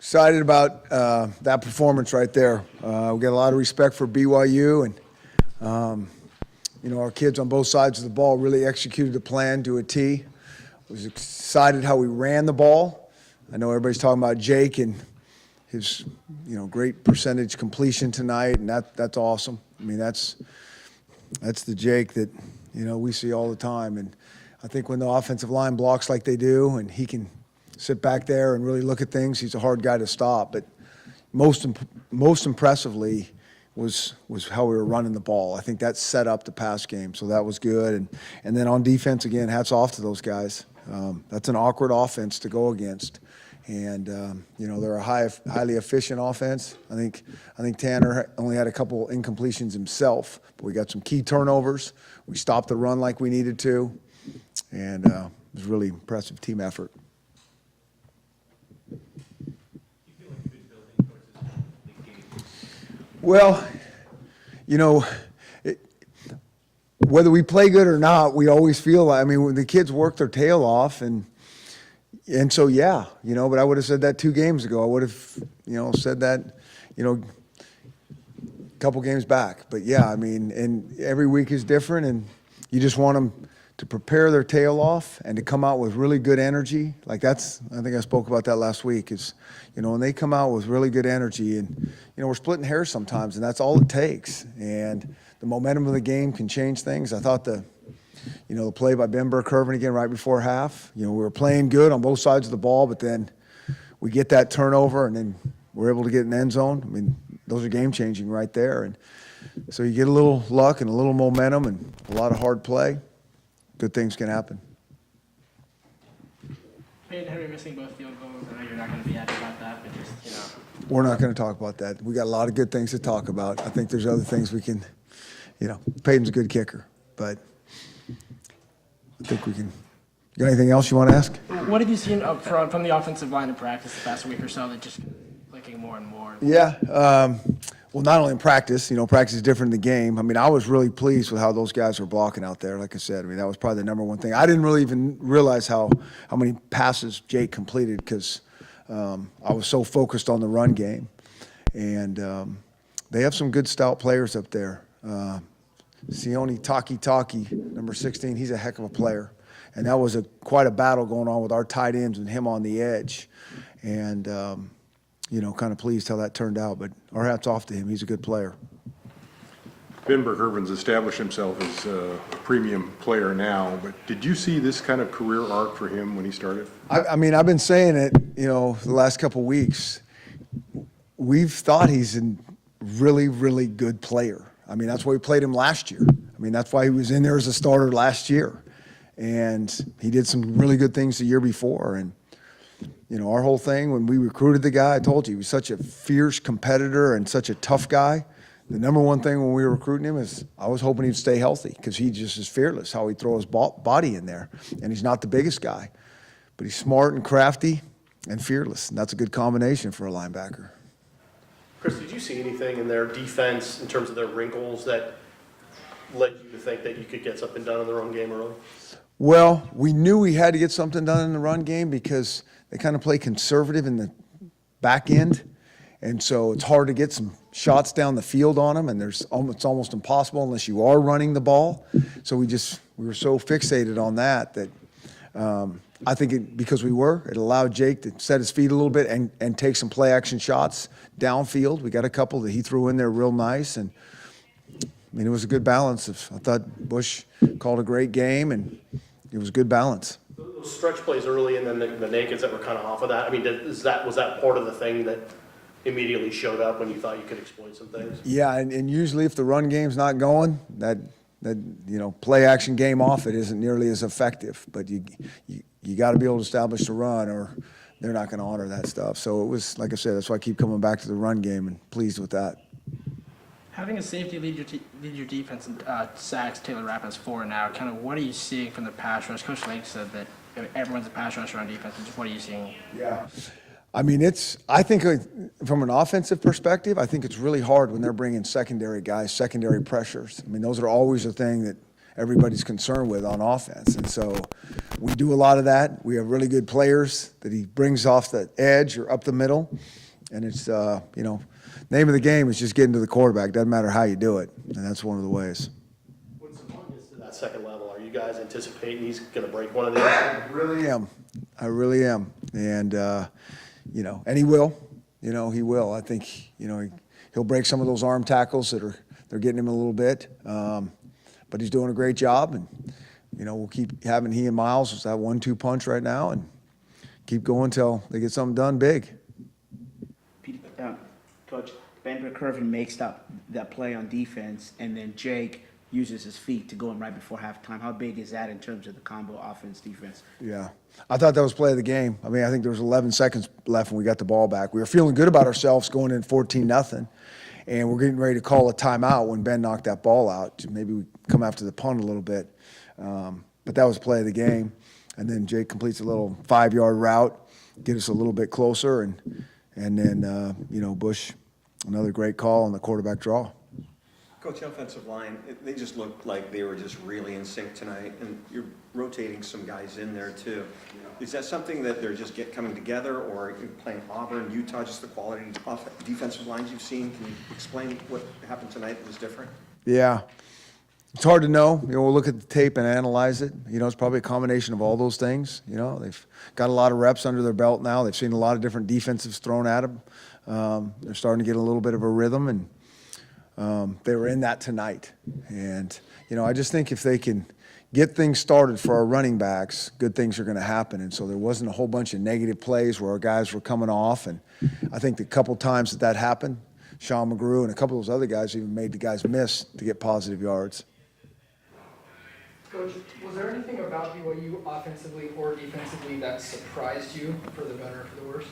Excited about that performance right there. We got a lot of respect for BYU, and our kids on both sides of the ball really executed the plan to a T. Was excited how we ran the ball. I know everybody's talking about Jake and his great percentage completion tonight, and that's awesome. I mean, that's the Jake that we see all the time. And I think when the offensive line blocks like they do, and he can sit back there and really look at things, he's a hard guy to stop. But most impressively was how we were running the ball. I think that set up the pass game, so that was good. And then on defense, again, hats off to those guys. That's an awkward offense to go against. And they're a highly efficient offense. I think Tanner only had a couple incompletions himself, but we got some key turnovers. We stopped the run like we needed to, and it was a really impressive team effort. Well, whether we play good or not, we always feel like, when the kids work their tail off, and so, yeah, but I would have said that 2 games ago. I would have, said that, a couple games back. But, yeah, and every week is different, and you just want them to prepare their tail off and to come out with really good energy. I think I spoke about that last week, is, when they come out with really good energy, and, we're splitting hairs sometimes, and that's all it takes. And the momentum of the game can change things. I thought the play by Ben Burke-Hervin again right before half, we were playing good on both sides of the ball, but then we get that turnover, and then we're able to get in the end zone. Those are game-changing right there. And so you get a little luck and a little momentum and a lot of hard play. Good things can happen. Peyton Henry missing both field goals. I know you're not going to be happy about that, but just, We're not going to talk about that. We got a lot of good things to talk about. I think there's other things we can, Peyton's a good kicker, but I think we can. You got anything else you want to ask? What have you seen up front from the offensive line in practice the past week or so that just clicking more and more? Yeah. Well, not only in practice, practice is different than the game. I was really pleased with how those guys were blocking out there. Like I said, that was probably the number one thing. I didn't really even realize how many passes Jake completed because I was so focused on the run game. And they have some good stout players up there. Sione Taki, number 16, he's a heck of a player. And that was quite a battle going on with our tight ends and him on the edge. And, kind of pleased how that turned out. But our hat's off to him. He's a good player. Ben Burke-Hervin's established himself as a premium player now, but did you see this kind of career arc for him when he started? I've been saying it, the last couple of weeks. We've thought he's a really, really good player. That's why we played him last year. That's why he was in there as a starter last year. And he did some really good things the year before. And, our whole thing when we recruited the guy, I told you, he was such a fierce competitor and such a tough guy. The number one thing when we were recruiting him is I was hoping he'd stay healthy because he just is fearless, how he throws his body in there. And he's not the biggest guy, but he's smart and crafty and fearless. And that's a good combination for a linebacker. Chris, did you see anything in their defense in terms of their wrinkles that led you to think that you could get something done in the run game early? Well, we knew we had to get something done in the run game because they kind of play conservative in the back end. And so it's hard to get some shots down the field on them, and it's almost impossible unless you are running the ball. So we were so fixated on that I think because it allowed Jake to set his feet a little bit and take some play action shots downfield. We got a couple that he threw in there real nice, and it was a good balance. I thought Bush called a great game, and it was a good balance. Those stretch plays early and then the nakeds that were kind of off of that, was that part of the thing that immediately showed up when you thought you could exploit some things? Yeah, and usually if the run game's not going, that play action game off it isn't nearly as effective. But you got to be able to establish the run, or they're not going to honor that stuff. So it was, like I said, that's why I keep coming back to the run game, and pleased with that. Having a safety lead your defense in sacks, Taylor Rapp has 4 now. Kind of what are you seeing from the pass rush? Coach Lake said that everyone's a pass rusher on defense. Just what are you seeing? Yeah. I think from an offensive perspective, I think it's really hard when they're bringing secondary guys, secondary pressures. Those are always a thing that everybody's concerned with on offense. And so we do a lot of that. We have really good players that he brings off the edge or up the middle. And it's, name of the game is just getting to the quarterback. Doesn't matter how you do it. And that's one of the ways. When someone gets to that second level, are you guys anticipating he's going to break one of these? I really am. And, and he will. He will. I think, he'll break some of those arm tackles they're getting him a little bit. But he's doing a great job. And, we'll keep having he and Miles with that 1-2 punch right now and keep going until they get something done big. Coach, Ben Kirvin makes that play on defense, and then Jake uses his feet to go in right before halftime. How big is that in terms of the combo offense-defense? Yeah. I thought that was play of the game. I mean, I think there was 11 seconds left when we got the ball back. We were feeling good about ourselves going in 14-0, and we're getting ready to call a timeout when Ben knocked that ball out. Maybe we come after the punt a little bit. But that was play of the game. And then Jake completes a little 5-yard route, get us a little bit closer, and then, Bush, another great call on the quarterback draw. Coach, offensive line, they just looked like they were just really in sync tonight, and you're rotating some guys in there too. Is that something that they're just coming together, or you're playing Auburn, Utah, just the quality of defensive lines you've seen? Can you explain what happened tonight that was different? Yeah. It's hard to know. We'll look at the tape and analyze it. It's probably a combination of all those things. They've got a lot of reps under their belt now. They've seen a lot of different defensives thrown at them. They're starting to get a little bit of a rhythm, and they were in that tonight. And, I just think if they can get things started for our running backs, good things are going to happen. And so there wasn't a whole bunch of negative plays where our guys were coming off. And I think the couple times that happened, Sean McGrew and a couple of those other guys even made the guys miss to get positive yards. Coach, was there anything about BYU offensively or defensively that surprised you for the better or for the worse?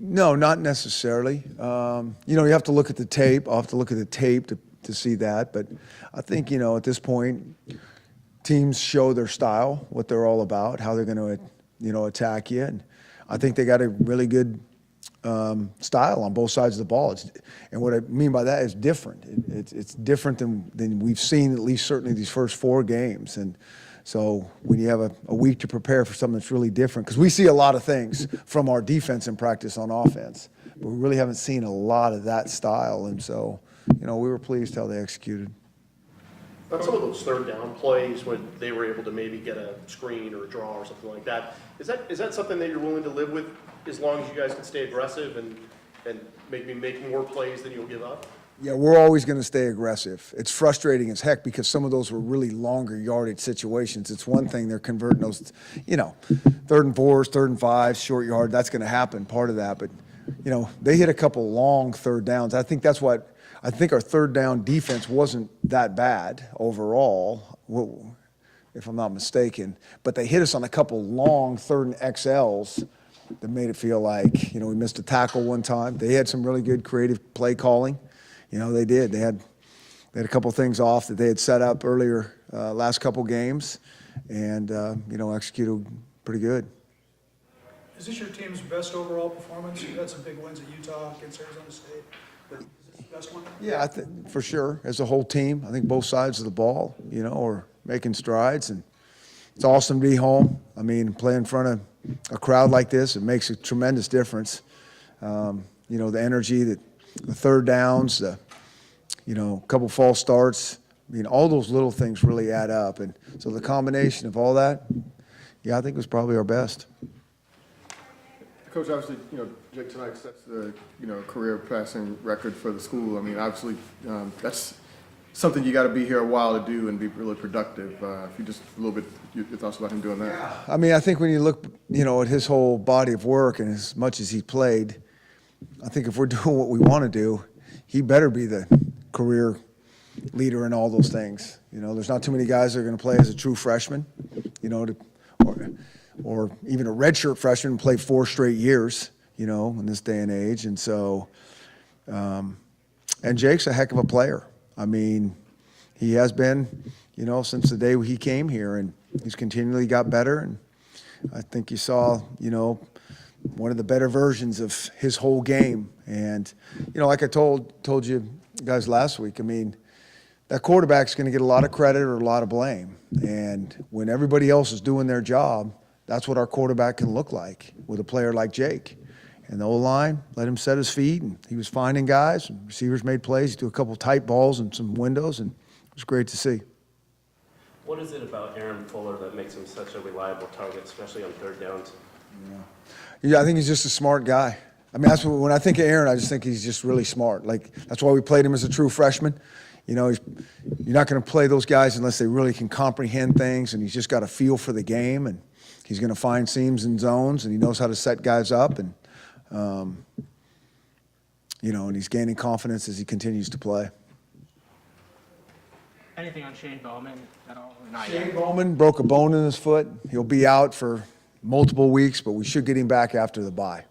No, not necessarily. You have to look at the tape. I'll have to look at the tape to see that. But I think, at this point, teams show their style, what they're all about, how they're going to, attack you. And I think they got a really good style on both sides of the ball. And what I mean by that is different. It's different than we've seen, at least certainly these first 4 games. And so when you have a week to prepare for something that's really different, because we see a lot of things from our defense in practice on offense, but we really haven't seen a lot of that style. And so, we were pleased how they executed. On some of those third down plays when they were able to maybe get a screen or a draw or something like that, is that something that you're willing to live with as long as you guys can stay aggressive and maybe make more plays than you'll give up? Yeah, we're always going to stay aggressive. It's frustrating as heck because some of those were really longer yardage situations. It's one thing they're converting those, 3rd and 4s, 3rd and 5s, short yard. That's going to happen, part of that. But, they hit a couple long third downs. I think our third down defense wasn't that bad overall, if I'm not mistaken. But they hit us on a couple long 3rd and XLs that made it feel like, we missed a tackle one time. They had some really good creative play calling. They did. They had a couple things off that they had set up earlier last couple games and, executed pretty good. Is this your team's best overall performance? You had some big wins at Utah against Arizona State, but is this the best one? Yeah, I think for sure. As a whole team, I think both sides of the ball, are making strides. And it's awesome to be home. I mean, play in front of a crowd like this, it makes a tremendous difference. The energy, the third downs, a couple false starts. All those little things really add up. And so the combination of all that, I think was probably our best. Coach, obviously, Jake tonight sets the, career passing record for the school. I mean, obviously, that's something you got to be here a while to do and be really productive. If you just a little bit, your thoughts about him doing that. Yeah. I mean, I think when you look, at his whole body of work and as much as he played, I think if we're doing what we want to do, he better be the career leader in all those things. There's not too many guys that are going to play as a true freshman, or even a redshirt freshman and play 4 straight years, in this day and age. And so, and Jake's a heck of a player. I mean, he has been, since the day he came here, and he's continually got better. And I think you saw, one of the better versions of his whole game. And, like I told you guys last week, I mean, that quarterback's going to get a lot of credit or a lot of blame. And when everybody else is doing their job, that's what our quarterback can look like with a player like Jake. And the O-line let him set his feet, and he was finding guys, and receivers made plays. He threw a couple tight balls and some windows, and it was great to see. What is it about Aaron Fuller that makes him such a reliable target, especially on third downs? Yeah, I think he's just a smart guy. I mean, that's when I think of Aaron, I just think he's just really smart. Like, that's why we played him as a true freshman. You know, you're not going to play those guys unless they really can comprehend things, and he's just got a feel for the game, and he's going to find seams and zones, and he knows how to set guys up, and you know, and he's gaining confidence as he continues to play. Anything on Shane Bowman at all? Not Shane yet. Bowman broke a bone in his foot. He'll be out for multiple weeks, but we should get him back after the bye.